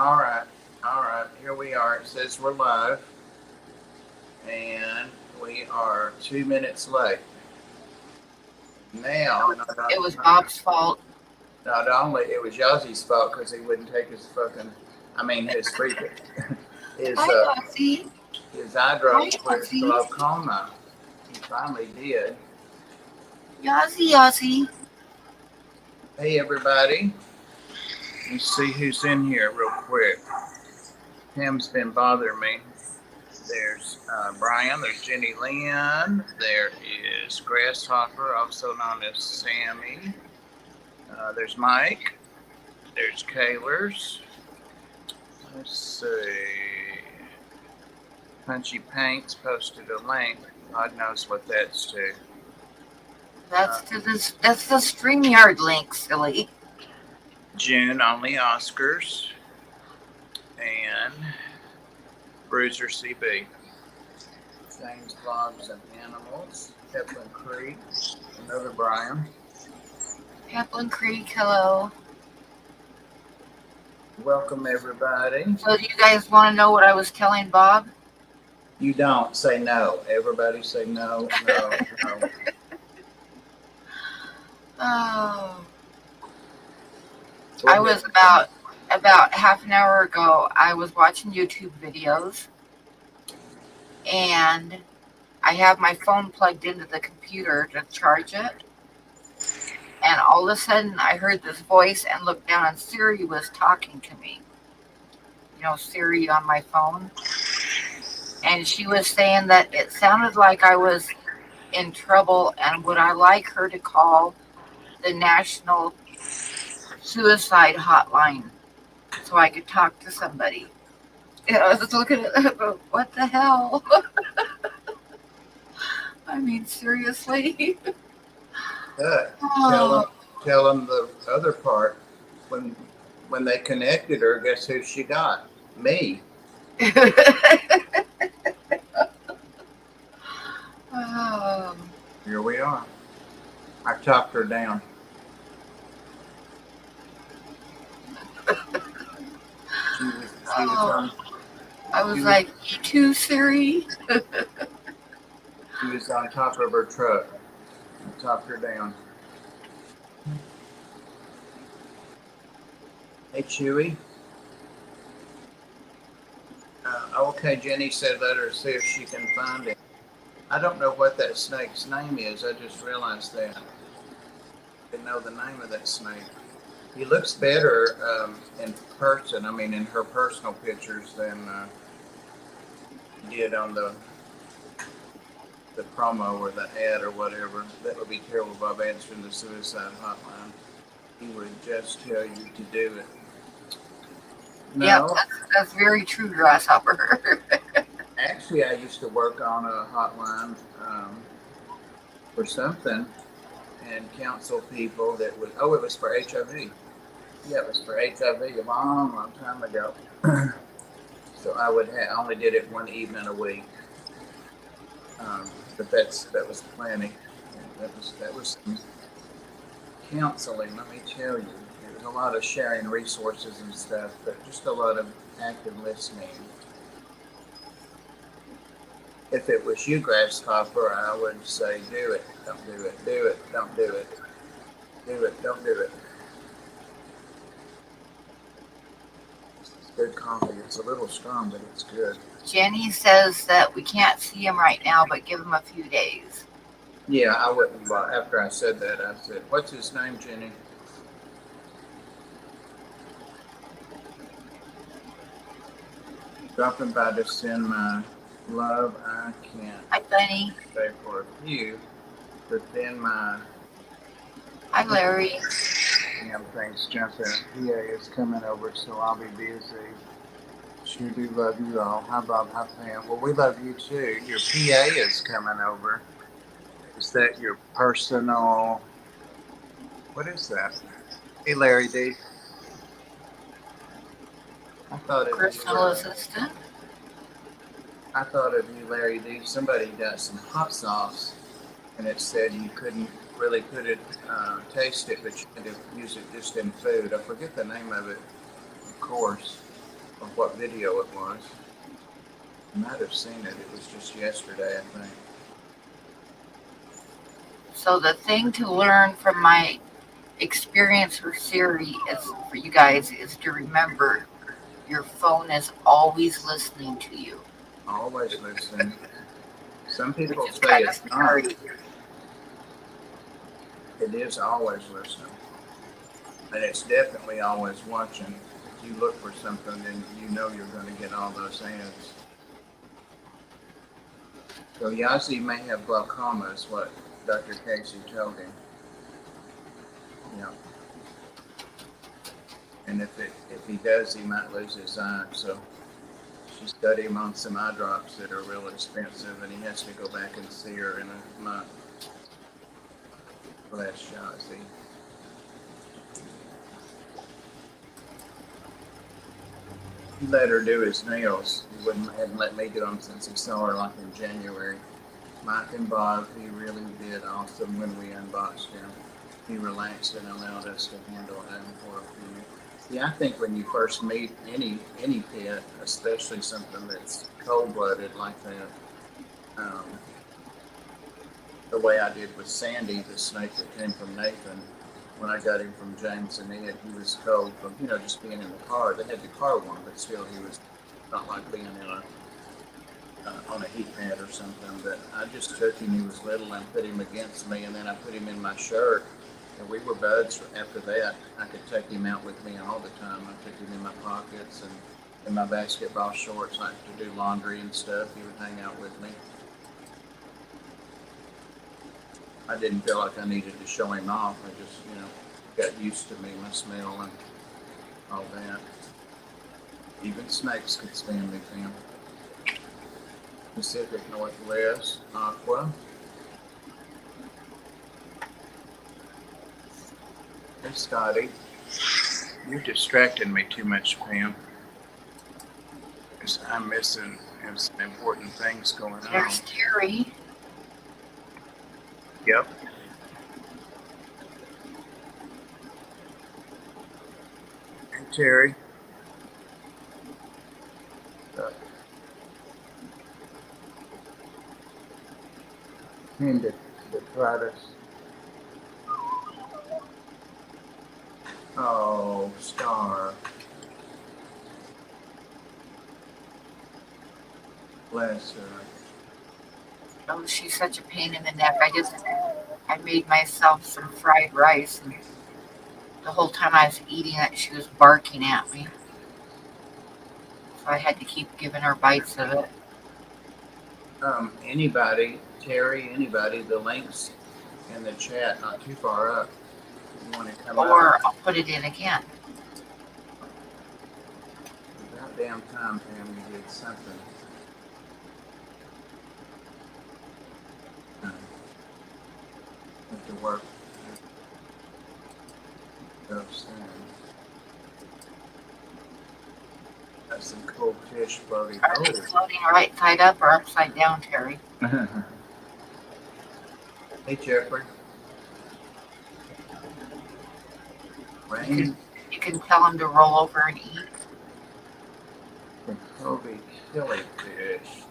All right. All right. Here we are. It says we're live, and we are 2 minutes late. Now, It was Bob's fault. not only it was Yozzie's fault because he wouldn't take his his freaking his Hi, uh Yossi. his eye Hi, drops for his Yossi. glaucoma. He finally did. Yossi, Yossi. Hey everybody, let's see who's in here real quick. Tim's been bothering me. There's Brian, there's Jenny Lynn, there is Grasshopper, also known as Sammy. There's Mike, there's Kaylers. Let's see. PunchiePaints posted a link. God knows what that's to. That's to this. That's the StreamYard link, silly. June only Oscars and Bruiser CB. James Vlogs and Animals. Pepin Creek. Another Brian. Peplin Creek, hello. Welcome everybody. So, do you guys want to know what I was telling Bob? You don't say no. Everybody say no, no, no. Oh, I was about half an hour ago. I was watching YouTube videos, and I have my phone plugged into the computer to charge it. And all of a sudden, I heard this voice and looked down, and Siri was talking to me. You know, Siri on my phone. And she was saying that it sounded like I was in trouble, and would I like her to call the National Suicide Hotline so I could talk to somebody. And I was looking at that, but what the hell? I mean, seriously? Tell them the other part. When they connected her, guess who she got? Me. Here we are. I chopped her down. She was on. I was like, you too, Siri? She was on top of her truck. I chopped her down. Hey, Chewy. Okay, Jenny said let her see if she can find him. I don't know what that snake's name is. I just realized that. I didn't know the name of that snake. He looks better in person, in her personal pictures than he did on the promo or the ad or whatever. That would be terrible, Bob, answering the suicide hotline. He would just tell you to do it. No. Yep, that's very true, Grasshopper. Actually, I used to work on a hotline for something and counsel people that would, it was for HIV. Yeah, it was for HIV a long, long time ago. So I only did it one evening a week. But that was plenty. That was some counseling, let me tell you. There was a lot of sharing resources and stuff, but just a lot of active listening. If it was you, Grasshopper, I would say do it, don't do it, do it, don't do it, do it, don't do it. It's good coffee. It's a little strong, but it's good. Jenny says that we can't see him right now, but give him a few days. Yeah, I wouldn't. After I said that, I said, what's his name, Jenny? Dropping by to send my love. I can't. Hi, Bunny. Stay for a few, but then my. Hi, Larry. Damn things jumping. PA is coming over, so I'll be busy. Sure do love you all. Hi, Bob. Hi, Pam. Well, we love you too. Your PA is coming over. Is that your personal? What is that? Hey, Larry D. I thought it was personal assistant. I thought of you, Larry D. Somebody got some hot sauce, and it said you couldn't really put it, taste it, but you had to use it just in food. I forget the name of it, of course. or what video it was. I might have seen it. It was just yesterday, I think. So the thing to learn from my experience with Siri is for you guys is to remember your phone is always listening to you, Always listening. Some which people is say kind of it's not. scary. It is always listening. And it's definitely always watching. If you look for something, then you know you're going to get all those ads. So Yazzie may have glaucoma, is what Dr. Casey told him. Yeah. And if he does, he might lose his eye. So she studied him on some eye drops that are real expensive, and he has to go back and see her in a month. Bless Yazzie. He let her do his nails. He hadn't let me do them since he saw her like in January. Mike and Bob, he really did awesome when we unboxed him. He relaxed and allowed us to handle him for a few minutes. Yeah, I think when you first meet any pet, especially something that's cold-blooded like that, the way I did with Sandy, the snake that came from Nathan, when I got him from James and Ed, he was cold from, just being in the car. They had the car warm, but still he was not like being in on a heat pad or something. But I just took him, he was little, and put him against me, and then I put him in my shirt, and we were buds after that. I could take him out with me all the time. I took him in my pockets and in my basketball shorts, like to do laundry and stuff. He would hang out with me. I didn't feel like I needed to show him off. I just, got used to me, my smell and all that. Even snakes could stand me, Pam. Pacific Northwest, Aqua. Hey, Scotty. You're distracting me too much, Pam. I'm missing some important things going on. There's Terry. Yep. Hey, Terry. And the detritus. Oh, Star. Bless her. Oh, she's such a pain in the neck. I made myself some fried rice, and the whole time I was eating it, she was barking at me. So I had to keep giving her bites of it. Anybody, Terry, the links in the chat, not too far up. If you want to come Or up. I'll put it in again. About damn time, Pam, you did something. Have to work. Got some cool fish floating. Are they floating right side up or upside down, Terry? Hey, Jeffrey. Rain. You can tell them to roll over and eat. The Kobe killifish.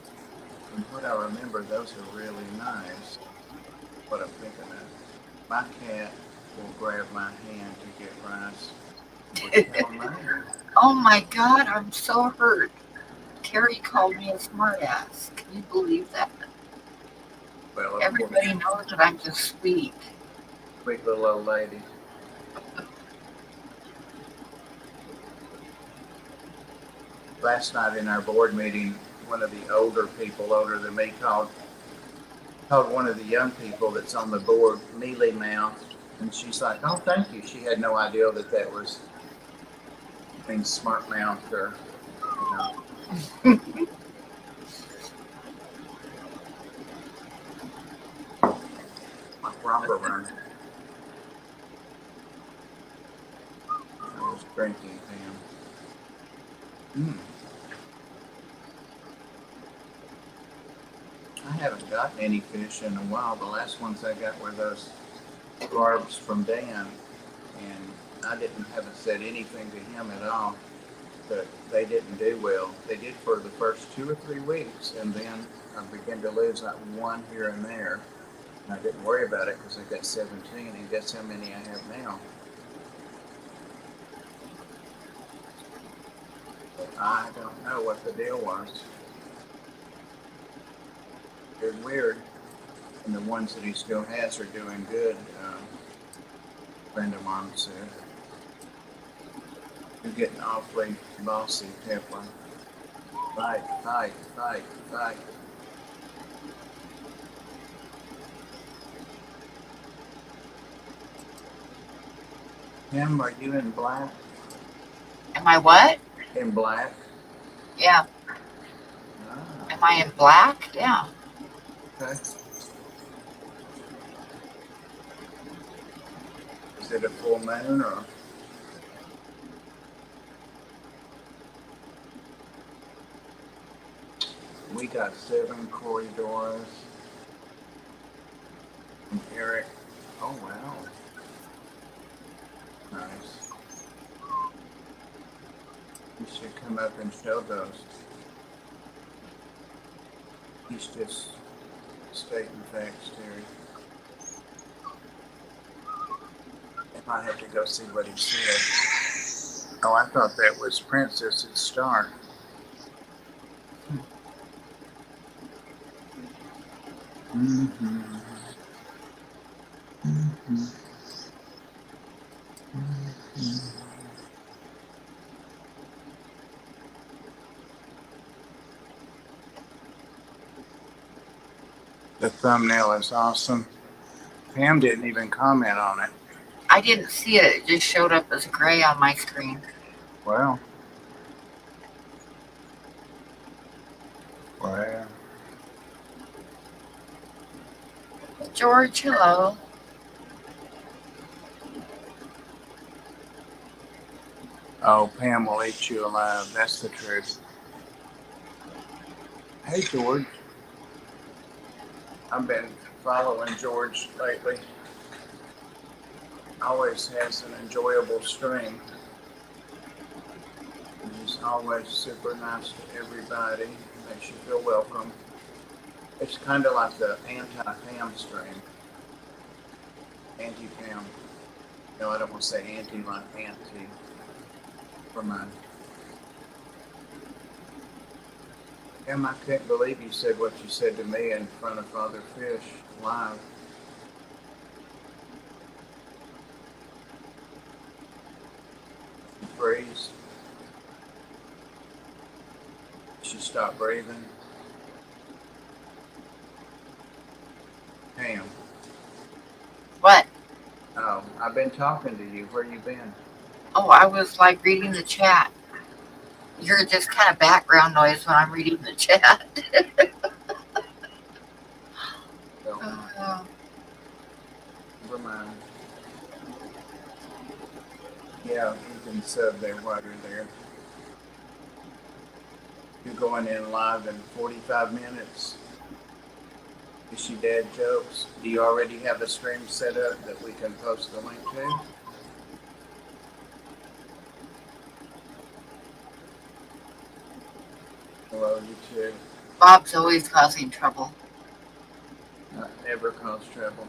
From what I remember, those are really nice. What I'm thinking of. My cat will grab my hand to get rice. Oh my God, I'm so hurt. Terry called me a smartass. Can you believe that? Well, everybody knows that I'm just sweet. Sweet little old lady. Last night in our board meeting, one of the older than me, called one of the young people that's on the board mealy mouthed, and she's like, "Oh, thank you." She had no idea that was being smart mouthed or, like romper run. I was drinking, Pam. I haven't gotten any fish in a while. The last ones I got were those barbs from Dan, and I haven't said anything to him at all. but they didn't do well. They did for the first 2 or 3 weeks, and then I began to lose like one here and there. And I didn't worry about it because I got 17, and guess how many I have now? But I don't know what the deal was. They're weird, and the ones that he still has are doing good. A friend of mine said, "You're getting awfully bossy, Pepper. Fight, fight, fight, fight." Tim, are you in black? Am I what? In black? Yeah. Ah, Am I in black? Yeah. okay. Is it a full moon or? We got 7 corridors. And Eric. Oh wow. Nice. You should come up and show those. He's just stating facts, Terry. I might have to go see what he said. Oh, I thought that was Princess's star. Mm-hmm. Mm-hmm. Mm-hmm. The thumbnail is awesome. Pam didn't even comment on it. I didn't see it. It just showed up as gray on my screen. Well. Well. George, hello. Oh, Pam will eat you alive. That's the truth. Hey, George. I've been following George lately. Always has an enjoyable stream. He's always super nice to everybody. Makes you feel welcome. It's kind of like the anti-Pam stream. Anti-Pam. No, I don't want to say anti like anti. For mine. Pam, I can't believe you said what you said to me in front of Father Fish live. She freeze. She stopped breathing. Pam. What? Oh, I've been talking to you. Where you been? Oh, I was like reading the chat. You're just kind of background noise when I'm reading the chat. Don't mind. Never mind. Yeah, you can sub there while you're there. You're going in live in 45 minutes. Is she dad jokes? Do you already have a stream set up that we can post the link to? Hello, you too. Bob's always causing trouble. Never cause trouble.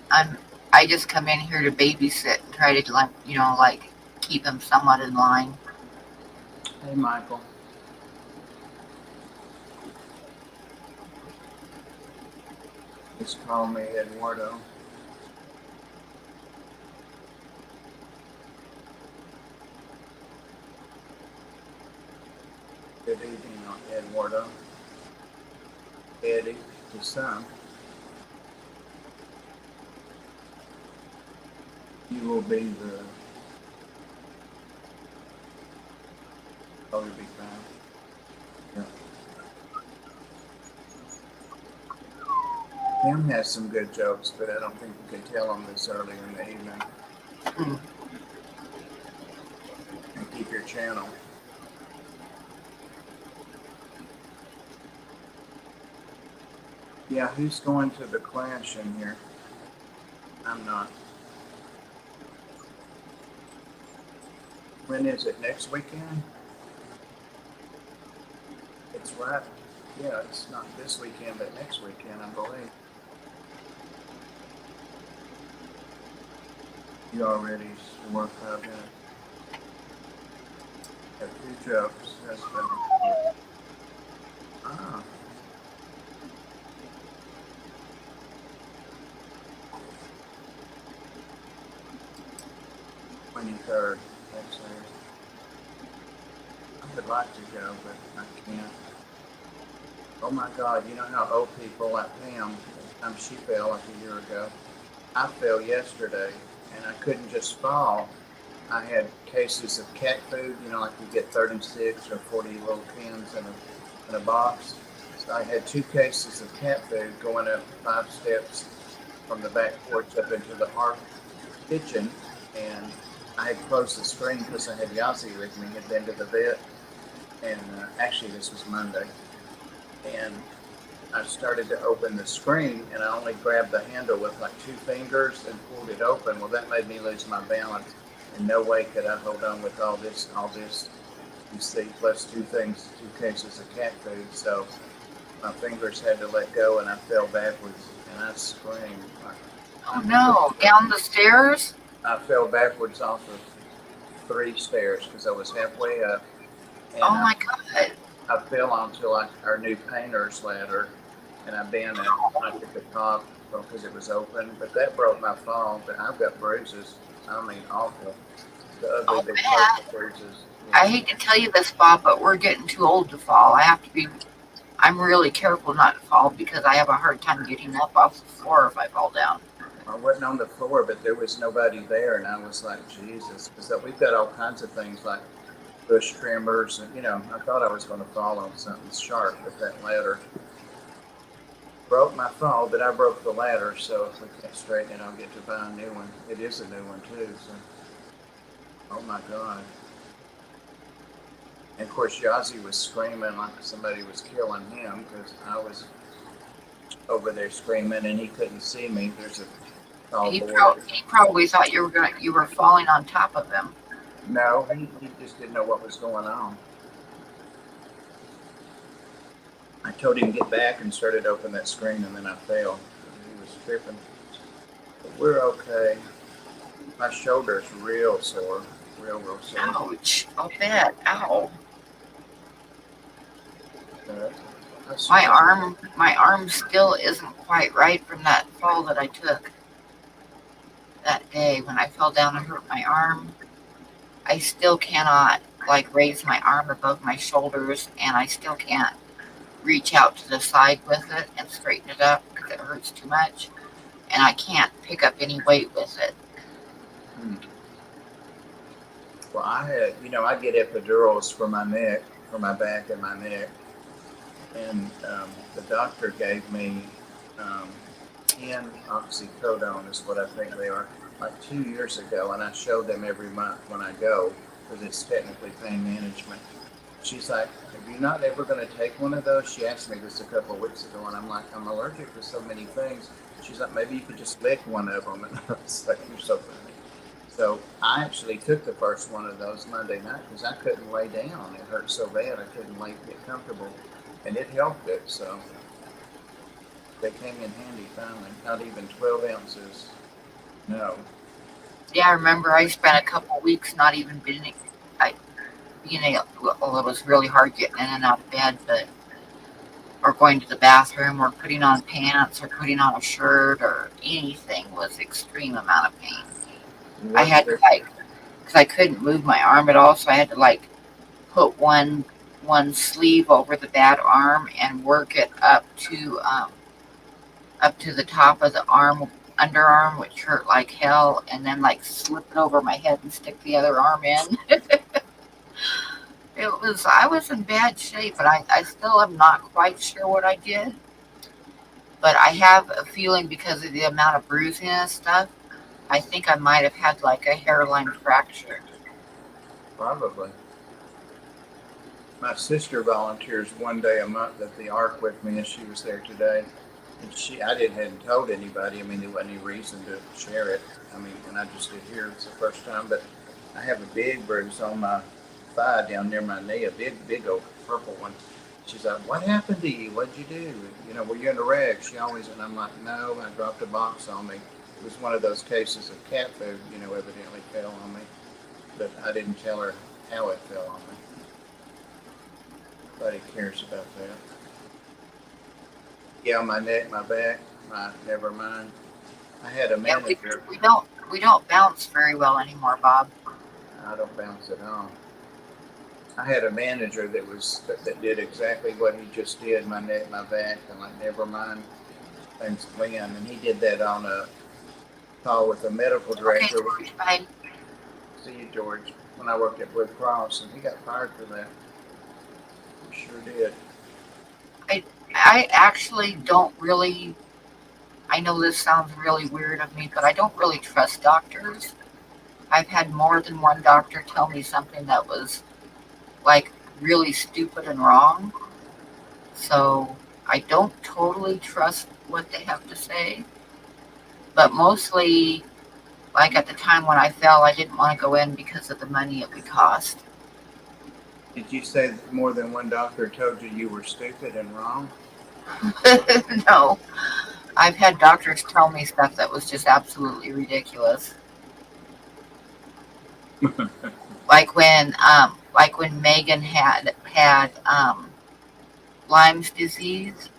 I just come in here to babysit and try to like keep him somewhat in line. Hey, Michael. Just call me Eduardo. Good evening, Eduardo. Eddie, to some. You will be the. Oh, you'll be fine. Yeah. Tim has some good jokes, but I don't think you can tell them this early in the evening. Mm. And keep your channel. Yeah, who's going to the clash in here? I'm not. When is it? Next weekend? It's right. Yeah, it's not this weekend, but next weekend, I believe. You already work out in it. Have two jokes. That's funny. Ah, 23rd. Actually, I would like to go, but I can't. Oh my God, you know how old people like Pam, she fell like a year ago. I fell yesterday, and I couldn't just fall. I had cases of cat food, like you get 36 or 40 little cans in a box. So I had 2 cases of cat food going up 5 steps from the back porch up into the hearth kitchen, and I had closed the screen because I had Yazzie with me. Had been to the vet, and actually this was Monday, and I started to open the screen, and I only grabbed the handle with like 2 fingers and pulled it open. Well, that made me lose my balance. In no way could I hold on with all this, you see, plus 2 cases of cat food. So my fingers had to let go, and I fell backwards, and I screamed. Oh no, down the stairs? I fell backwards off of 3 stairs because I was halfway up, and Oh my God. I fell onto like our new painter's ladder, and I bent it like at the top because it was open. But that broke my fall. But I've got bruises. I mean, awful. The ugly Oh, big bad. purple bruises. I Yeah. hate to tell you this, Bob, but we're getting too old to fall. I'm really careful not to fall because I have a hard time getting up off the floor if I fall down. I wasn't on the floor, but there was nobody there, and I was like, Jesus, because we've got all kinds of things like bush trimmers, and I thought I was going to fall on something sharp, but that ladder broke my fall, but I broke the ladder, so if we can't straighten it, I'll get to buy a new one. It is a new one too, so oh my God. And of course, Yazzie was screaming like somebody was killing him because I was over there screaming and he couldn't see me. There's a tall board. He probably thought you were falling on top of him. No, he just didn't know what was going on. I told him to get back and started opening that screen, and then I fell. He was tripping. But we're okay. My shoulder's real sore. Real sore. Ouch. I'll bet. Ow. Uh, My arm still isn't quite right from that fall that I took that day. When I fell down and hurt my arm, I still cannot like raise my arm above my shoulders, and I still can't reach out to the side with it and straighten it up because it hurts too much, and I can't pick up any weight with it. Well, I had, I get epidurals for my neck, for my back and my neck, and the doctor gave me 10 oxycodone is what I think they are, like 2 years ago, and I show them every month when I go because it's technically pain management. She's like, "Are you not ever going to take one of those?" She asked me this a couple of weeks ago, and I'm like, "I'm allergic to so many things." She's like, "Maybe you could just lick one of them," and I was like, "You're so funny." So I actually took the first one of those Monday night because I couldn't lay down. It hurt so bad I couldn't get comfortable, and it helped it. So they came in handy finally. Not even 12 ounces. No. Yeah, I remember I spent a couple weeks not even being, well, it was really hard getting in and out of bed, or going to the bathroom, or putting on pants, or putting on a shirt, or anything was extreme amount of pain. I had to because I couldn't move my arm at all, so I had to put one sleeve over the bad arm and work it up to the top of the underarm, which hurt like hell, and then slip it over my head and stick the other arm in. I was in bad shape, and I still am not quite sure what I did, but I have a feeling because of the amount of bruising and stuff, I think I might have had a hairline fracture. Probably. My sister volunteers one day a month at the Ark with me, and she was there today. And hadn't told anybody. I mean, there wasn't any reason to share it. I mean, and I just did here. It's the first time, but I have a big bruise on my thigh down near my knee, a big old purple one. She's like, what happened to you? What'd you do? You know, were you in a wreck? She always, and I'm like, no, I dropped a box on me. It was one of those cases of cat food, you know, evidently fell on me. But I didn't tell her how it fell on me. Nobody cares about that. Yeah, my neck, my back, never mind. I had a Yeah, manager. we don't bounce very well anymore, Bob. I don't bounce at all. I had a manager that did exactly what he just did. My neck, my back. I'm like, never mind. Thanks, Glenn, and he did that on a call with the medical Okay, director. George, bye. See you, George. When I worked at Blue Cross, and he got fired for that. He sure did. I actually don't really. I know this sounds really weird of me, but I don't really trust doctors. I've had more than one doctor tell me something that was like really stupid and wrong. So I don't totally trust what they have to say. But mostly, like at the time when I fell, I didn't want to go in because of the money it would cost. Did you say that more than one doctor told you you were stupid and wrong? No, I've had doctors tell me stuff that was just absolutely ridiculous. Like when Megan had Lyme's disease,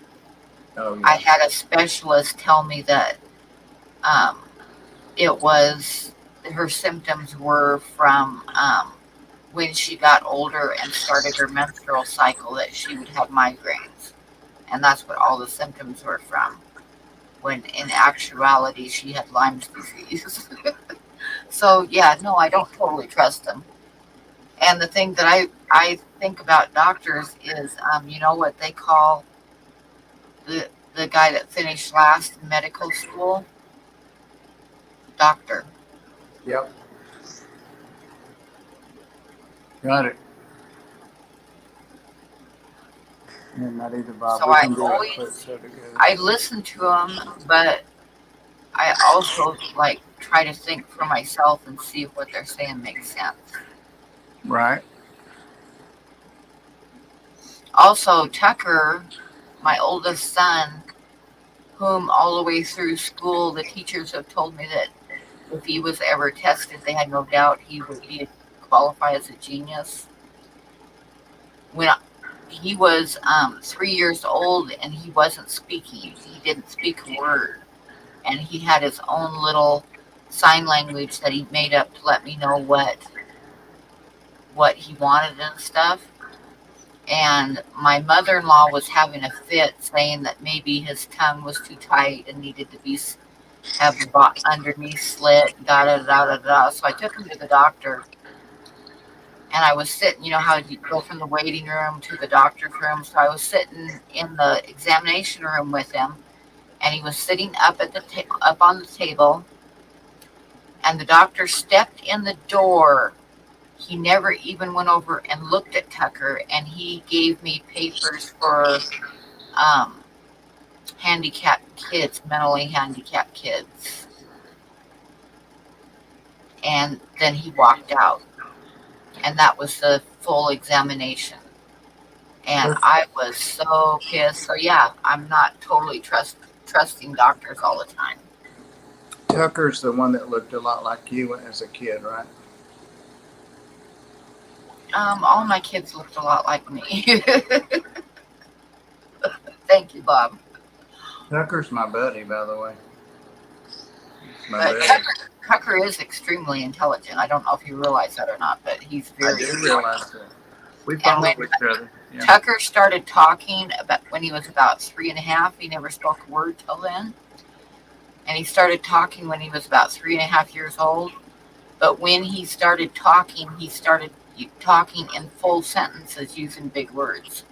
Oh I yeah. had a specialist tell me that um, it was her symptoms were from when she got older and started her menstrual cycle that she would have migraines, and that's what all the symptoms were from. When in actuality she had Lyme's disease. So yeah, no, I don't totally trust them. And the thing that I think about doctors is, you know what they call the guy that finished last in medical school? Doctor. Yep. Got it. Yeah, not either, Bob. So We can do a quick show together. I listen to them, but I also like try to think for myself and see if what they're saying makes sense. Right. Also, Tucker, my oldest son, whom all the way through school the teachers have told me that if he was ever tested, they had no doubt he would be qualify as a genius. When he was 3 years old and he wasn't speaking, he didn't speak a word, and he had his own little sign language that he made up to let me know what he wanted and stuff. And my mother-in-law was having a fit, saying that maybe his tongue was too tight and needed to be have the underneath slit. Da da da da da. So I took him to the doctor, and I was sitting. You know how you go from the waiting room to the doctor's room. So I was sitting in the examination room with him, and he was sitting up at the up on the table, and the doctor stepped in the door. He never even went over and looked at Tucker, and he gave me papers for um, handicapped kids, mentally handicapped kids. And then he walked out, and that was the full examination. And I was so pissed. So yeah, I'm not totally trusting doctors all the time. Tucker's the one that looked a lot like you as a kid, right? All my kids looked a lot like me. Thank you, Bob. Tucker's my buddy, by the way. My But buddy. Tucker is extremely intelligent. I don't know if you realize that or not, but he's very. I do realize that. We And follow when each other. Yeah. Tucker started talking about when he was about 3.5, he never spoke a word till then. And he started talking when he was about 3.5 years old. But when he started talking in full sentences using big words.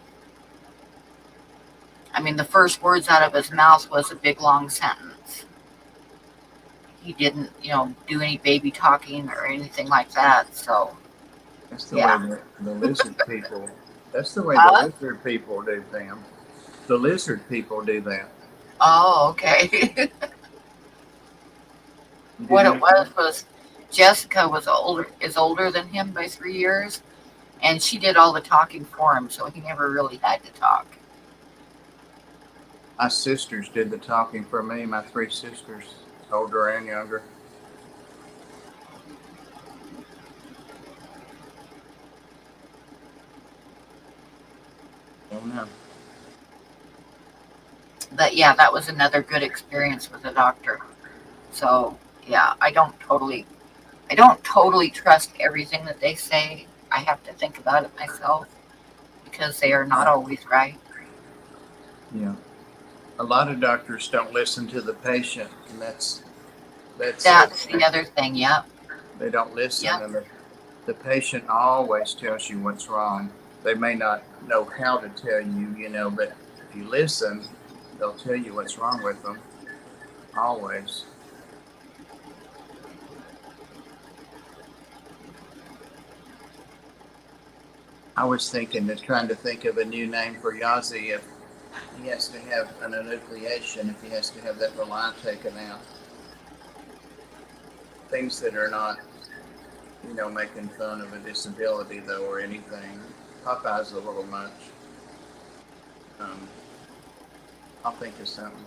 I mean, the first words out of his mouth was a big long sentence. He didn't, do any baby talking or anything like that. So That's the yeah. way the lizard people. That's the way the lizard people do them. The lizard people do that. Oh, okay. What it was Jessica is older than him by 3 years, And she did all the talking for him, so he never really had to talk. My sisters did the talking for me. My 3 sisters, older and younger. I don't know. But yeah, that was another good experience with the doctor. So yeah, I don't totally trust everything that they say. I have to think about it myself because they are not always right. Yeah. A lot of doctors don't listen to the patient, and that's That's the other thing. Yep. they don't listen, Yep. and the patient always tells you what's wrong. They may not know how to tell you, but if you listen, they'll tell you what's wrong with them. Always. I was trying to think of a new name for Yazi if he has to have an enucleation, if he has to have that line taken out. Things that are not, making fun of a disability, though, or anything. Popeye's a little much. I'll think of something.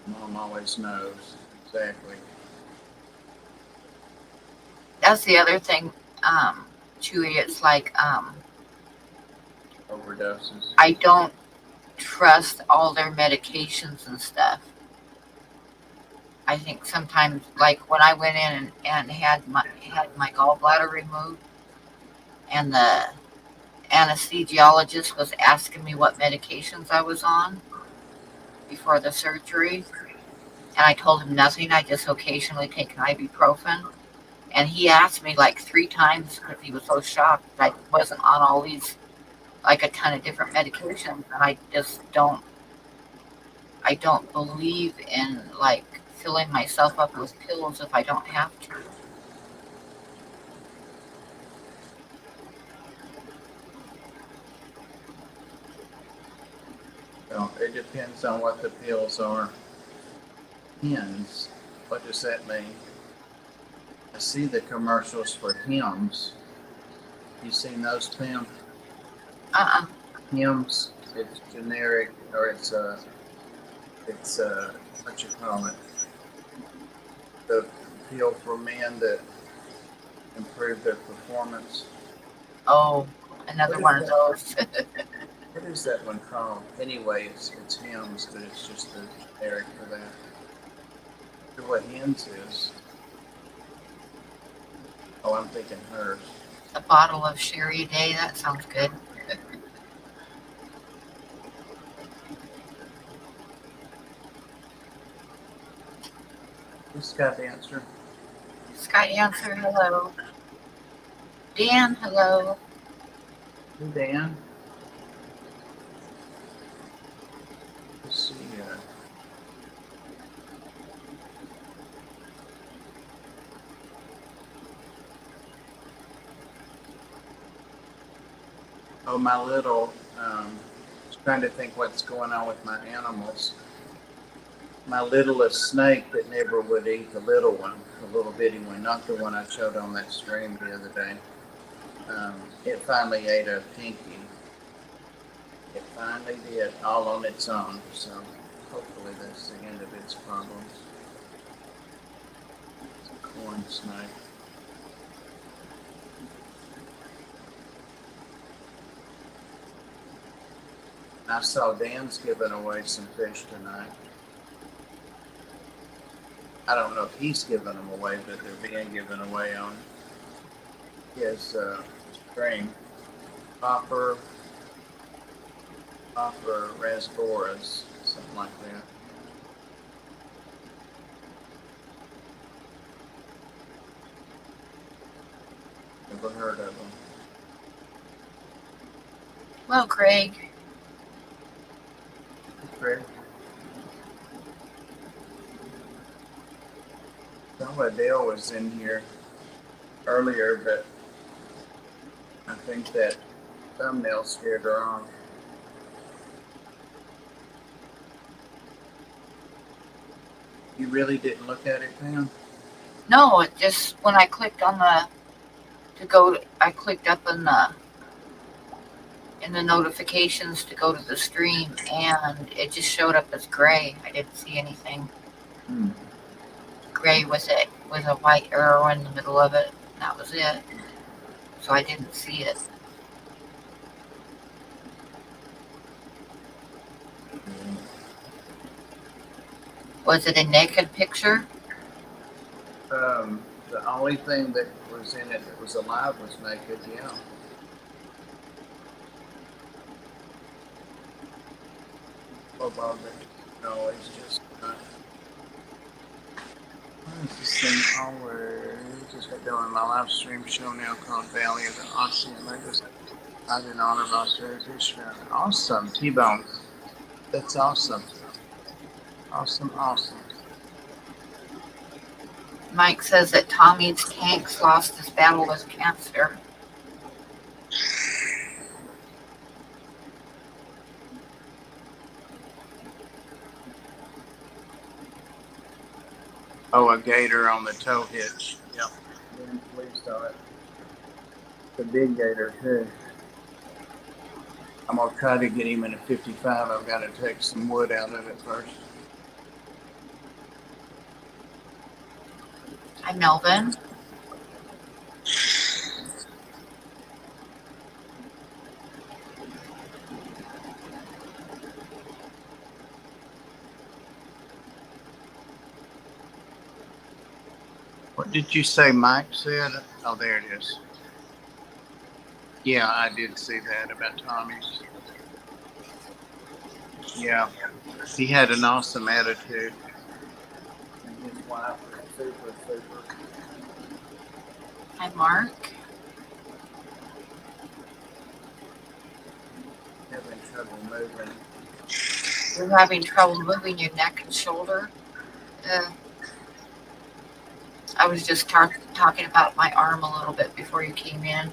Mom always knows exactly. That's the other thing, Chewy. It's like Overdoses. I don't trust all their medications and stuff. I think sometimes, like when I went in and had my gallbladder removed, and the anesthesiologist was asking me what medications I was on before the surgery, and I told him nothing. I just occasionally take an ibuprofen. And he asked me like 3 times because he was so shocked that I wasn't on all these, like a ton of different medications. And I just don't believe in like filling myself up with pills if I don't have to. Well, it depends on what the pills are. Hymns. What does that mean? I see the commercials for hymns. You seen those, Pam? Uh-uh. Hymns. It's generic, or it's what you call it? The pill for men that improve their performance. Oh, another one of those. What is that one called? Anyway, it's hymns, but it's just the generic for that. I wonder what hymns is. Oh, I'm thinking hers. A bottle of sherry a day. That sounds good. This Sky Dancer. Sky Dancer, hello. Dan, hello. Hey, Dan. Let's see. Oh, my little. Trying to think what's going on with my animals. My littlest snake that never would eat the little one, the little bitty one, not the one I showed on that stream the other day. It finally ate a pinky. It finally did, all on its own. So hopefully that's the end of its problems. It's a corn snake. I saw Dan's giving away some fish tonight. I don't know if he's giving them away, but they're being given away on his string. Popper rasboras, something like that. Never heard of them. Well, Craig. Craig? Dale was in here earlier, but I think that thumbnail scared her off. You really didn't look at it, Pam? No, it just when I clicked on I clicked up in the notifications to go to the stream, and it just showed up as gray. I didn't see anything Hmm. gray with a white arrow in the middle of it. That was it. So I didn't see it. Was it a naked picture? The only thing that was in it that was alive was naked. Yeah. Oh, well, no, it's just. What is this thing called? Just got doing my live stream show now called Valley of the Austin. I did honor of Australia's history. Awesome, T-Bone. That's awesome. Awesome, awesome. Mike says that Tommy's tanks lost his battle with cancer. Oh, a gator on the tow hitch. Yep. Then please saw it. The big gator too. I'm gonna try to get him in a 55. I've got to take some wood out of it first. Hi, Melvin. What did you say Mike said? Oh, there it is. Yeah, I did see that about Tommy's. Yeah, he had an awesome attitude. And his wife was super. Hi, Mark. Having trouble moving. You're having trouble moving your neck and shoulder. I was just talking about my arm a little bit before you came in.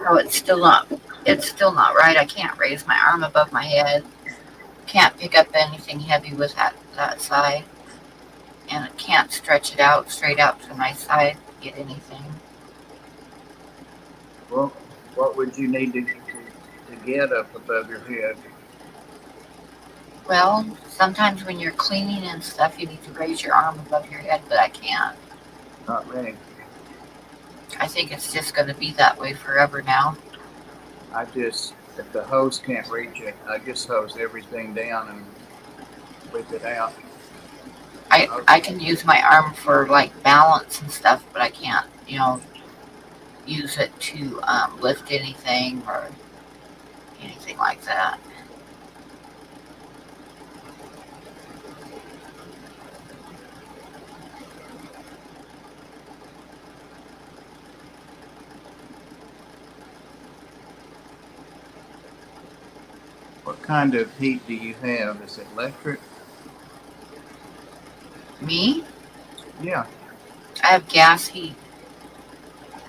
Oh, it's still not right. I can't raise my arm above my head. Can't pick up anything heavy with that side, and I can't stretch it out straight out to my side to get anything. Well, what would you need to get up above your head? Well, sometimes when you're cleaning and stuff, you need to raise your arm above your head, but I can't. Not me. I think it's just going to be that way forever now. If the hose can't reach it, I just hose everything down and whip it out. I can use my arm for like balance and stuff, but I can't, use it to lift anything or anything like that. What kind of heat do you have? Is it electric? Me? Yeah. I have gas heat,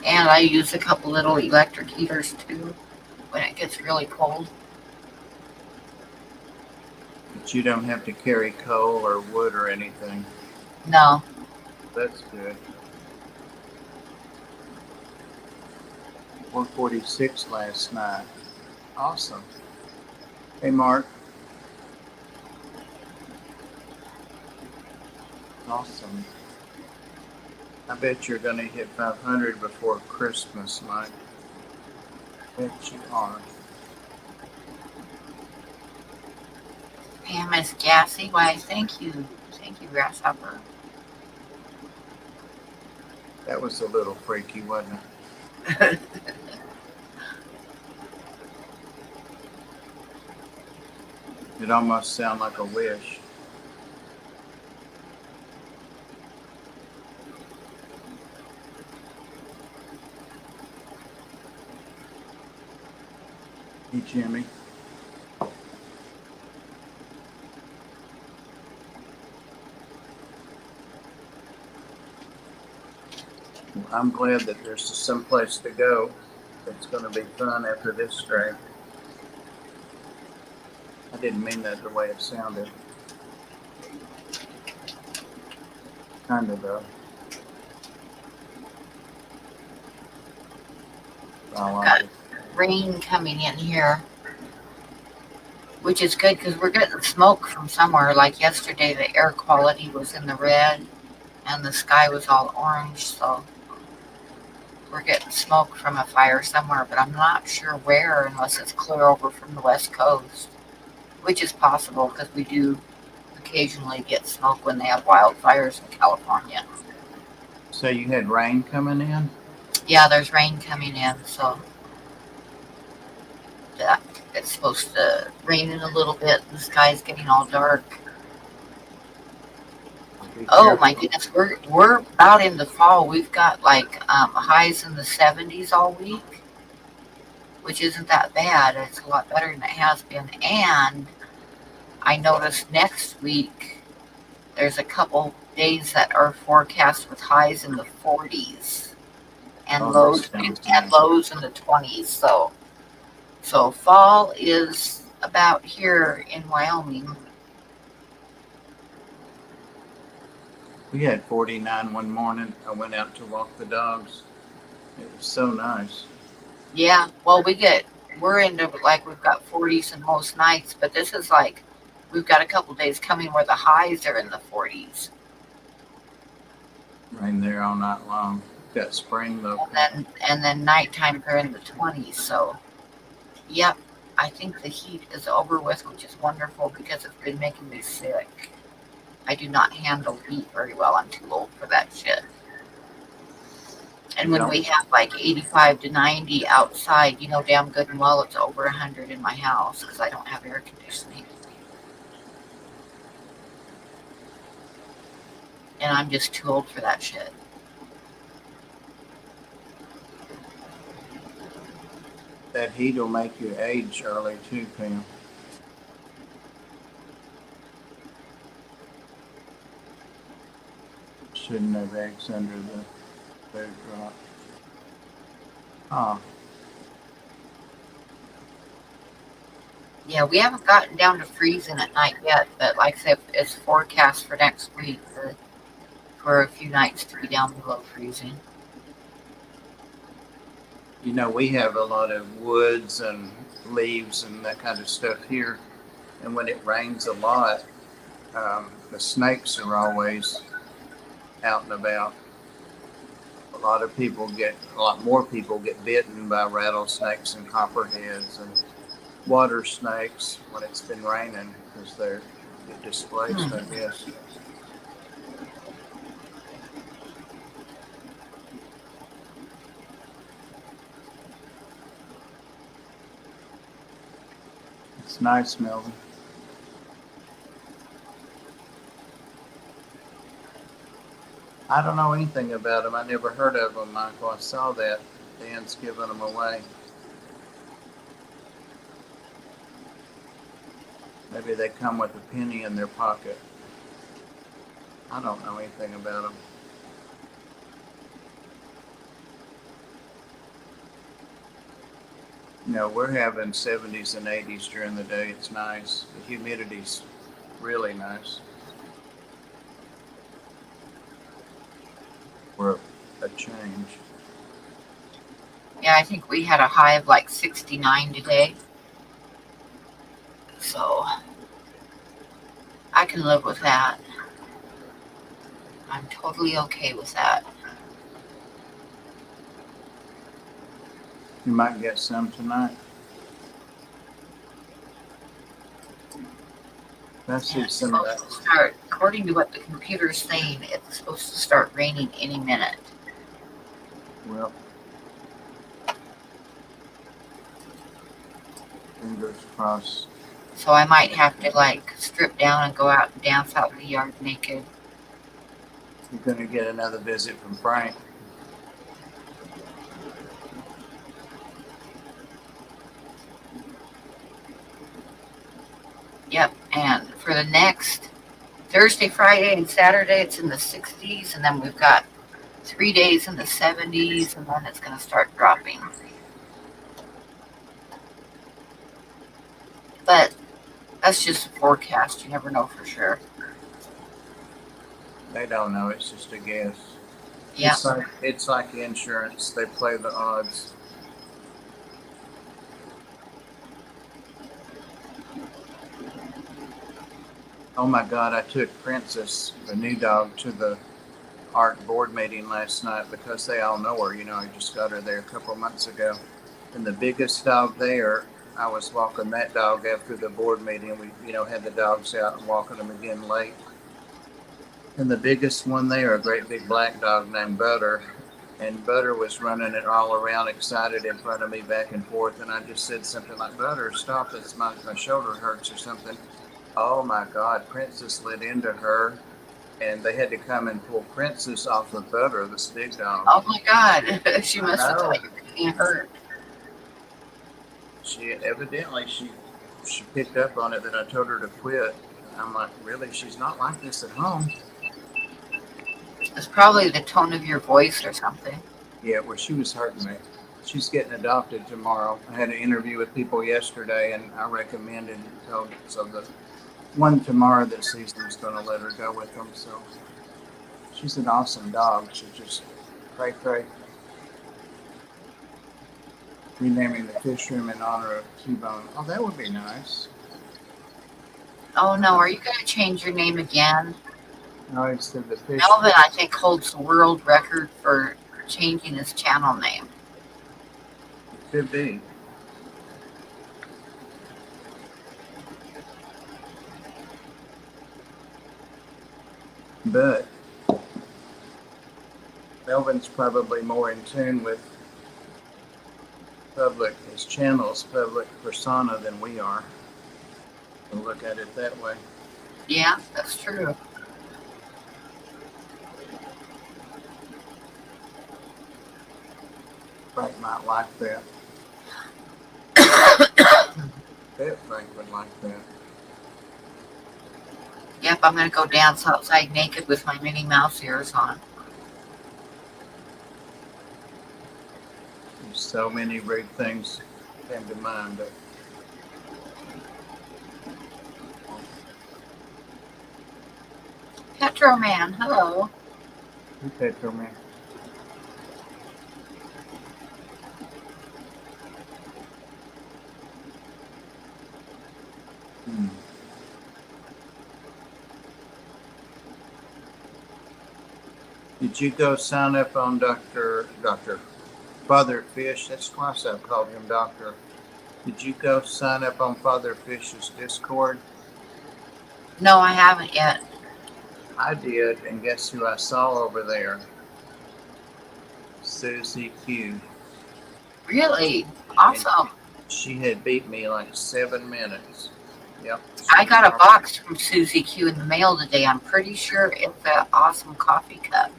and I use a couple little electric heaters too when it gets really cold. But you don't have to carry coal or wood or anything. No. That's good. 146 last night. Awesome. Hey, Mark. Awesome. I bet you're going to hit 500 before Christmas, Mike. Bet you are. Pam is gassy. Why, thank you. Thank you, Grasshopper. That was a little freaky, wasn't it? It almost sounded like a wish. Hey, Jimmy. I'm glad that there's some place to go. It's going to be fun after this stream. I didn't mean that the way it sounded. Kind of though. I like Got it. rain coming in here, which is good because we're getting smoke from somewhere. Like yesterday, the air quality was in the red and the sky was all orange. So we're getting smoke from a fire somewhere, but I'm not sure where unless it's clear over from the west coast, which is possible because we do occasionally get smoke when they have wildfires in California. So you had rain coming in? Yeah, there's rain coming in, so that it's supposed to rain in a little bit. The sky's getting all dark. Be Oh my careful. goodness, we're about in the fall. We've got like highs in the 70s all week, which isn't that bad. It's a lot better than it has been. And I noticed next week there's a couple days that are forecast with highs in the 40s and Oh, that lows sounds and nice. lows in the 20s. So fall is about here in Wyoming. We had 49 one morning. I went out to walk the dogs. It was so nice. Yeah, well, we're into like we've got 40s in most nights, but this is like we've got a couple days coming where the highs are in the 40s, Rain there all night long. Got spring though coming. and then nighttime are in the 20s. So, yep, I think the heat is over with, which is wonderful because it's been making me sick. I do not handle heat very well. I'm too old for that shit. And You when don't. we have like 85 to 90 outside, you know damn good and well it's over 100 in my house because I don't have air conditioning. And I'm just too old for that shit. That heat will make you age early too, Pam. Shouldn't have eggs under the food drop. Oh, Yeah, we haven't gotten down to freezing at night yet, but like I said, it's forecast for next week for a few nights to be down below freezing. you know, we have a lot of woods and leaves and that kind of stuff here. And when it rains a lot, the snakes are always out and about. A lot more people get bitten by rattlesnakes and copperheads and water snakes when it's been raining because they're get displaced, I Hmm. guess. It's nice, Melvin. I don't know anything about them. I never heard of them, Michael. I saw that Dan's giving them away. Maybe they come with a penny in their pocket. I don't know anything about them. You know, we're having 70s and 80s during the day. It's nice. The humidity's really nice for a change. Yeah, I think we had a high of like 69 today, so I can live with that. I'm totally okay with that. You might get some tonight. Let's And see it's some of that. supposed to start, according to what the computer's saying, it's supposed to start raining any minute. Well, fingers crossed. So I might have to like strip down and go out and dance out in the yard naked. You're going to get another visit from Frank. Yep. And for the next Thursday, Friday, and Saturday, it's in the 60s. And then we've got 3 days in the 70s. And then it's going to start dropping. But that's just a forecast. You never know for sure. They don't know. It's just a guess. Yeah. It's like insurance. They play the odds. Oh my God, I took Princess, the new dog, to the art board meeting last night because they all know her. You know, I just got her there a couple of months ago. And the biggest dog there, I was walking that dog after the board meeting. We, had the dogs out and walking them again late. And the biggest one there, a great big black dog named Butter. And Butter was running it all around, excited in front of me, back and forth. And I just said something like, Butter, stop, my shoulder hurts or something. Oh my God, Princess slid into her, and they had to come and pull Princess off of Butter, this big dog. Oh my God. She I must have know. thought you were getting hurt. She evidently she picked up on it that I told her to quit. I'm like, really? She's not like this at home. It's probably the tone of your voice or something. Yeah, well, she was hurting me. She's getting adopted tomorrow. I had an interview with people yesterday, and I recommended so the one tomorrow that sees them is going to let her go with them. So she's an awesome dog. She just cray. Renaming the fish room in honor of T-Bone. Oh, that would be nice. Oh no, are you going to change your name again? No, instead of the fish. Melvin, I think, holds the world record for changing his channel name. It could be. But Melvin's probably more in tune with his channel's public persona than we are. We'll look at it that way. Yeah, that's true. Frank might like that. Bet Frank would like that. Yep, I'm going to go dance outside naked with my Minnie Mouse ears on. So many rude things came to mind. But Petro Man, hello. who Petro Man? Did you go sign up on Dr. Father Fish? That's twice I've called him Doctor. Did you go sign up on Father Fish's Discord? No, I haven't yet. I did, and guess who I saw over there? Susie Q. Really? Awesome. And she had beat me like 7 minutes. Yep. I got a box from Susie Q in the mail today. I'm pretty sure it's an awesome coffee cup.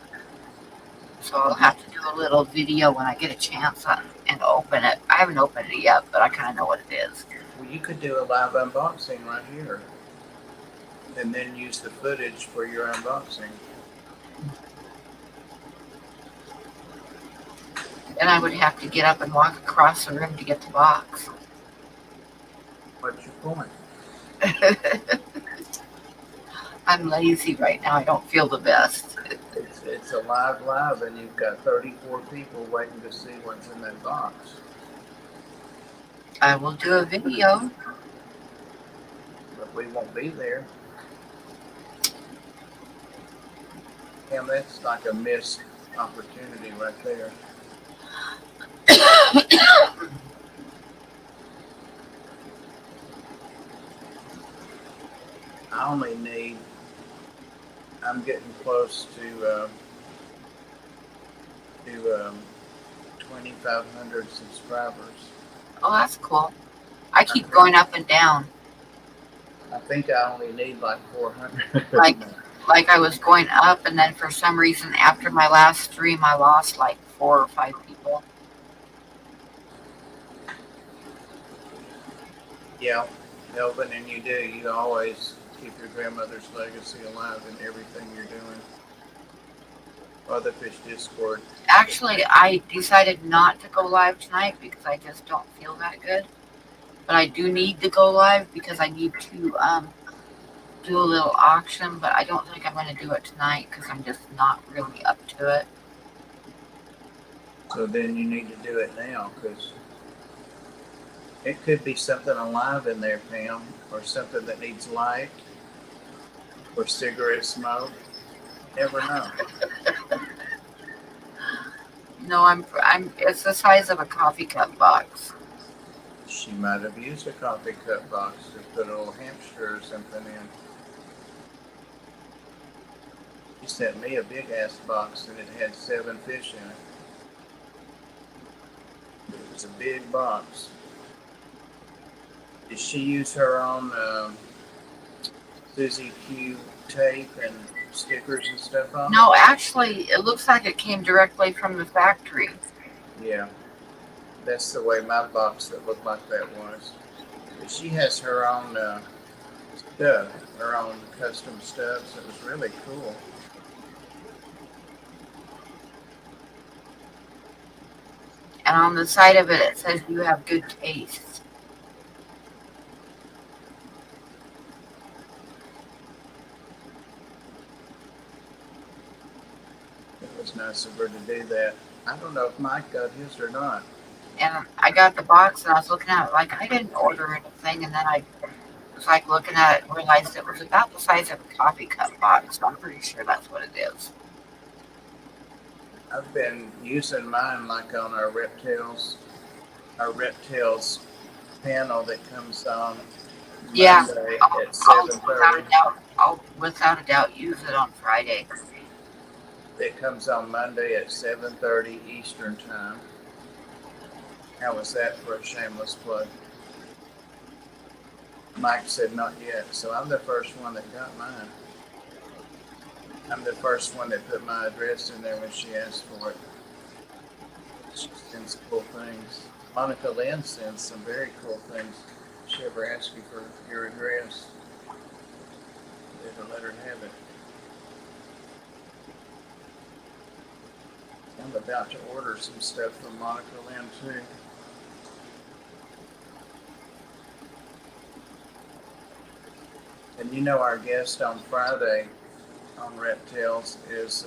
So I'll have to do a little video when I get a chance and open it. I haven't opened it yet, but I kind of know what it is. Well, you could do a live unboxing right here, and then use the footage for your unboxing. Then I would have to get up and walk across the room to get the box. What's your point? I'm lazy right now. I don't feel the best. It's a live, and you've got 34 people waiting to see what's in that box. I will do a video. But we won't be there. And that's like a missed opportunity right there. I only need, I'm getting close to 2,500 subscribers. Oh, that's cool. I keep going up and down. I think I only need like 400. Like I was going up, and then for some reason after my last stream, I lost like 4 or 5 people. Yeah, Melvin, and you always keep your grandmother's legacy alive in everything you're doing. Fatherfish Discord. Actually, I decided not to go live tonight because I just don't feel that good. But I do need to go live because I need to do a little auction, but I don't think I'm going to do it tonight because I'm just not really up to it. So then you need to do it now, because it could be something alive in there, Pam, or something that needs light. or cigarette smoke. Never know. No, it's the size of a coffee cup box. She might have used a coffee cup box to put a little hamster or something in. She sent me a big ass box and it had 7 fish in it. It was a big box. Did she use her own Suzy Q tape and stickers and stuff on it? No, actually, it looks like it came directly from the factory. Yeah, that's the way my box that looked like that was. But she has her own stuff, her own custom stuff, so it was really cool. And on the side of it, it says you have good taste. It was nice of her to do that. I don't know if Mike got his or not. And I got the box and I was looking at it like I didn't order anything. And then I was like looking at it and realized it was about the size of a coffee cup box. So I'm pretty sure that's what it is. I've been using mine like on our reptiles panel that comes on Yeah, Monday I'll, at I'll 7:30. I'll without a doubt use it on Friday. It comes on Monday at 7:30 Eastern time. How was that for a shameless plug? Mike said not yet, so I'm the first one that got mine. I'm the first one that put my address in there when she asked for it. She sends cool things. Monica Lynn sends some very cool things. She ever asks you for your address, you have to let her have it. I'm about to order some stuff from Monica Lynn too. And you know our guest on Friday on Reptiles is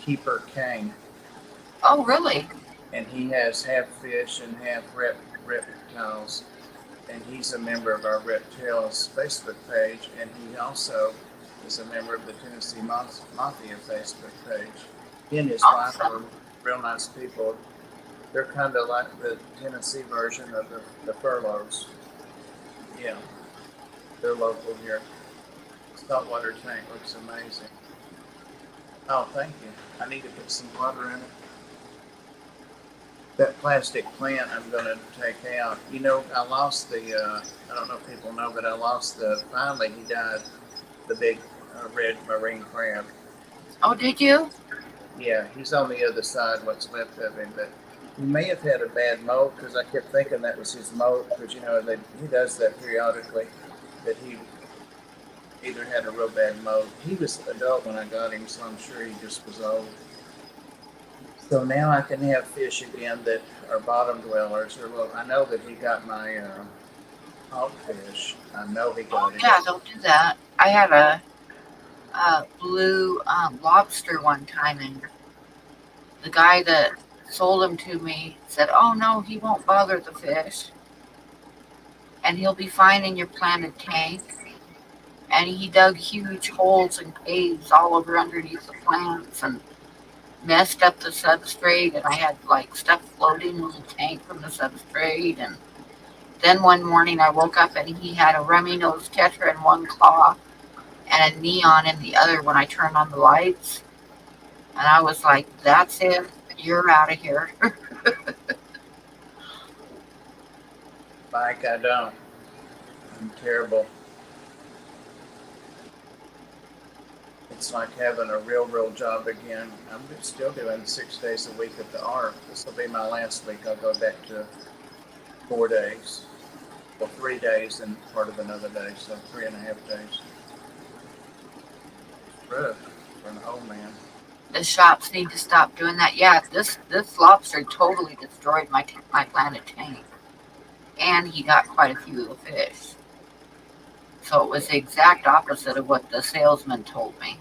Keeper Kane. Oh, really? And he has half fish and half reptiles. And he's a member of our Reptiles Facebook page, and he also is a member of the Tennessee Mafia Facebook page. He and his wife are real nice people. They're kind of like the Tennessee version of the Furloughs. Yeah, they're local here. Saltwater tank looks amazing. Oh, thank you. I need to put some water in it. That plastic plant I'm going to take out. You know, I lost the, I don't know if people know, but I lost finally he died, the big red marine crab. Oh, did you? Yeah, he's on the other side, what's left of him, but he may have had a bad molt because I kept thinking that was his molt because, you know, he does that periodically, that he either had a real bad molt. He was an adult when I got him, so I'm sure he just was old. So now I can have fish again that are bottom dwellers. Or well, I know that he got my hogfish. I know he got it. Yeah, don't do that. I had a blue lobster one time, and the guy that sold him to me said, "Oh no, he won't bother the fish, and he'll be fine in your planted tank." And he dug huge holes and caves all over underneath the plants and messed up the substrate, and I had like stuff floating in the tank from the substrate. And then one morning I woke up and he had a rummy-nosed tetra in one claw and a neon in the other when I turned on the lights. And I was like, that's it, you're out of here. Mike, I don't. I'm terrible. It's like having a real job again. I'm still doing 6 days a week at the ARC. This will be my last week. I'll go back to 4 days. Well, 3 days and part of another day, so 3.5 days. Rough for an old man. The shops need to stop doing that. Yeah, this lobster totally destroyed my planted tank. And he got quite a few of the fish. So it was the exact opposite of what the salesman told me.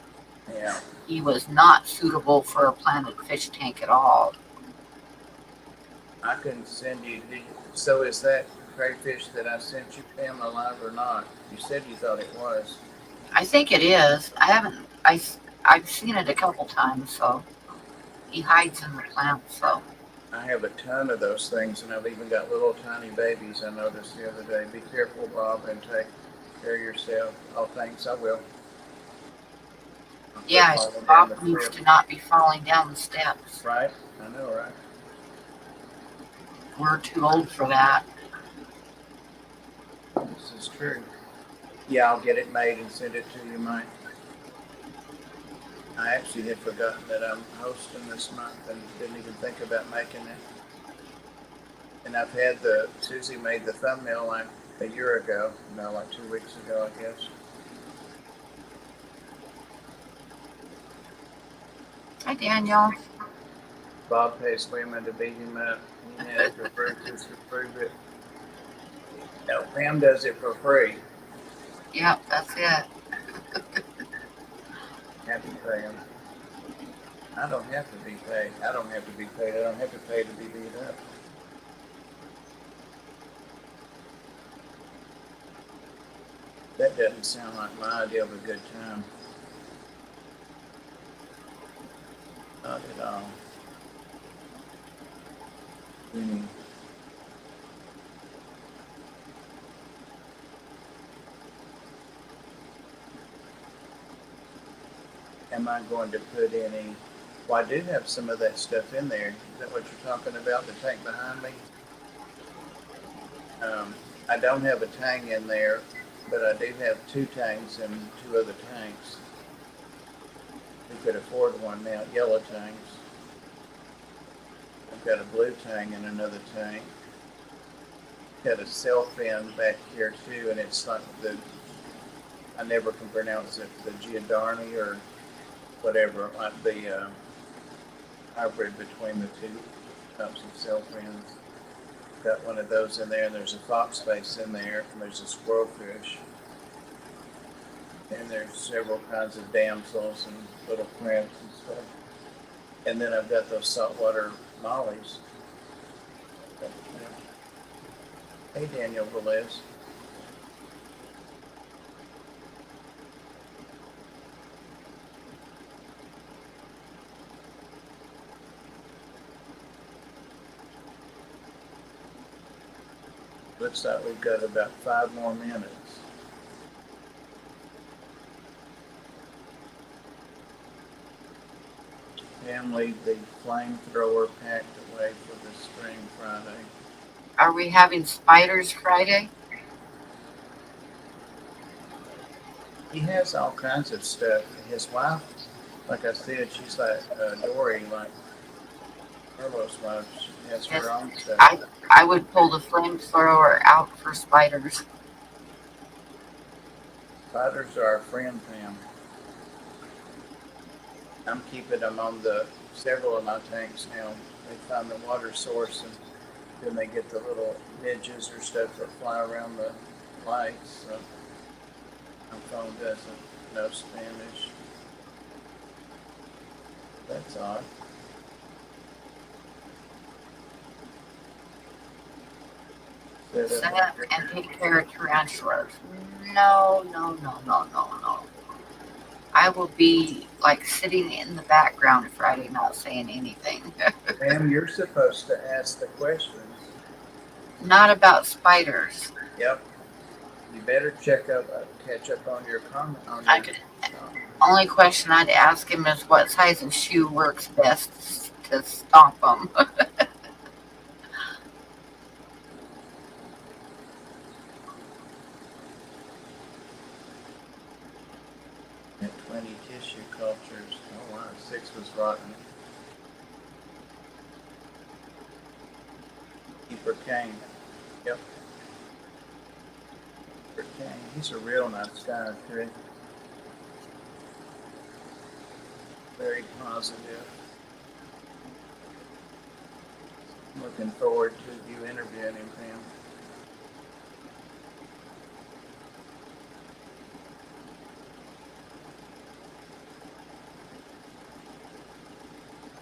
Yeah. He was not suitable for a planted fish tank at all. I can send you. So is that crayfish that I sent you, Pam, alive or not? You said you thought it was. I think it is. I haven't. I've seen it a couple times. So he hides in the plants. So I have a ton of those things, and I've even got little tiny babies. I noticed the other day. Be careful, Bob, and take care of yourself. Oh, thanks. I will. I'll quit yeah, falling down Bob the needs steps. to not be falling down the steps. Right? I know, right? We're too old for that. This is true. Yeah, I'll get it made and send it to you, Mike. I actually had forgotten that I'm hosting this month and didn't even think about making it. And I've had Susie made the thumbnail like a year ago, no, like 2 weeks ago, I guess. Hi, Daniel. Bob pays women to beat him up. He has to prove it. No, Pam does it for free. Yep, that's it. Happy Pam. I don't have to be paid. I don't have to be paid. I don't have to pay to be beat up. That doesn't sound like my idea of a good time. Not at all. Mm. Am I going to put any? Well, I do have some of that stuff in there. Is that what you're talking about? The tank behind me? I don't have a tang in there, but I do have 2 tangs and 2 other tanks. We could afford one now. Yellow tanks. I've got a blue tang and another tank. Got a cell fin back here too, and it's like I never can pronounce it, the Giordani or whatever, like the hybrid between the 2 types of cell fins. Got one of those in there, and there's a fox face in there, and there's a squirrelfish. And there's several kinds of damsels and little crabs and stuff. And then I've got those saltwater mollies. Hey, Daniel Velez. Looks like we've got about 5 more minutes. Pam, leave the flamethrower packed away for the spring Friday. Are we having spiders Friday? He has all kinds of stuff. His wife, like I said, she's like Dory, like Carlos' wife. She has Yes. her own stuff. I would pull the flamethrower out for spiders. Spiders are our friend, Pam. I'm keeping them on several of my tanks now. They find the water source, and then they get the little midges or stuff that fly around the lights. So my phone doesn't know Spanish. That's odd. Set up and take care of tarantulas. No. I will be like sitting in the background Friday, not saying anything. Pam, you're supposed to ask the questions. Not about spiders. Yep. You better catch up on your comment. Only question I'd ask him is what size of shoe works best to stomp them. At 20 tissue cultures. Oh wow, 6 was rotten. Keeper Kane. Yep. Keeper Kane. He's a real nice guy, too. Very positive. I'm looking forward to you interviewing him, Pam.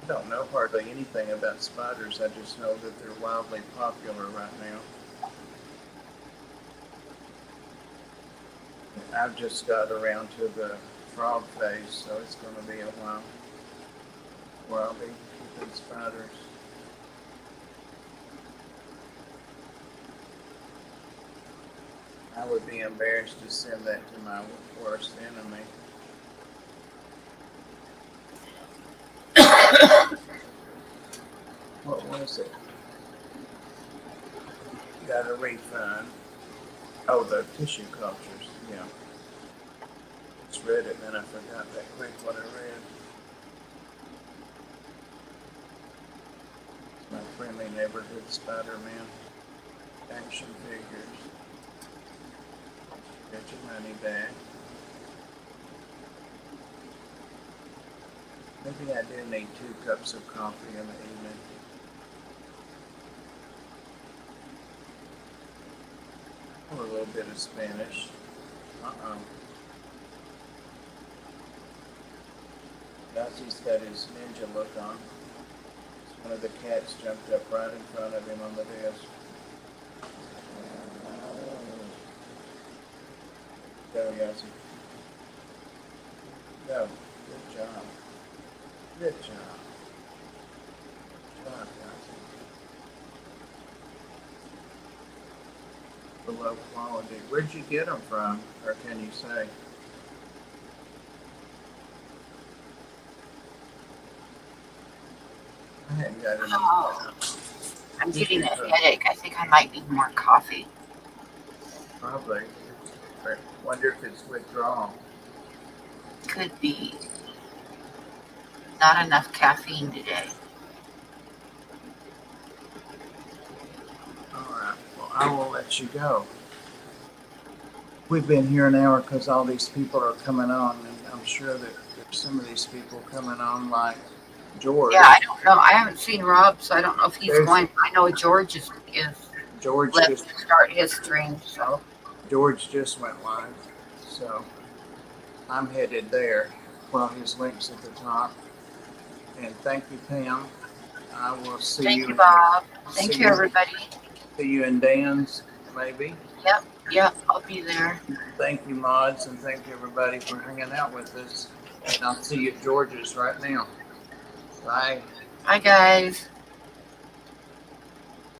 I don't know hardly anything about spiders. I just know that they're wildly popular right now. I've just got around to the frog phase, so it's going to be a while where I'll be keeping spiders. I would be embarrassed to send that to my worst enemy. What was it? Got a refund. Oh, the tissue cultures. Yeah. Just read it and then I forgot that quick what I read. It's my friendly neighborhood Spider-Man action figures. Get your money back. Maybe I do need 2 cups of coffee in the evening. Or a little bit of Spanish. Dossie's got his ninja look on. One of the cats jumped up right in front of him on the desk. Go, Yossi. Go. Good job. Good job. Good job, Yossi. Below quality. Where'd you get them from? Or can you say? I hadn't got any. Oh, I'm getting a headache. I think I might need more coffee. Probably. I wonder if it's withdrawal. Could be. Not enough caffeine today. Alright, well, I will let you go. We've been here an hour because all these people are coming on, and I'm sure that there's some of these people coming on, like George. Yeah, I don't know. I haven't seen Rob, so I don't know if he's going. I know George is George left just to start his stream, so. George just went live, so I'm headed there. Well, his link's at the top. And thank you, Pam. I will see you. Thank you, Bob. Thank you, everybody. See you in Dan's, maybe. Yep, I'll be there. Thank you, mods, and thank you, everybody, for hanging out with us. And I'll see you at George's right now. Bye. Bye, guys.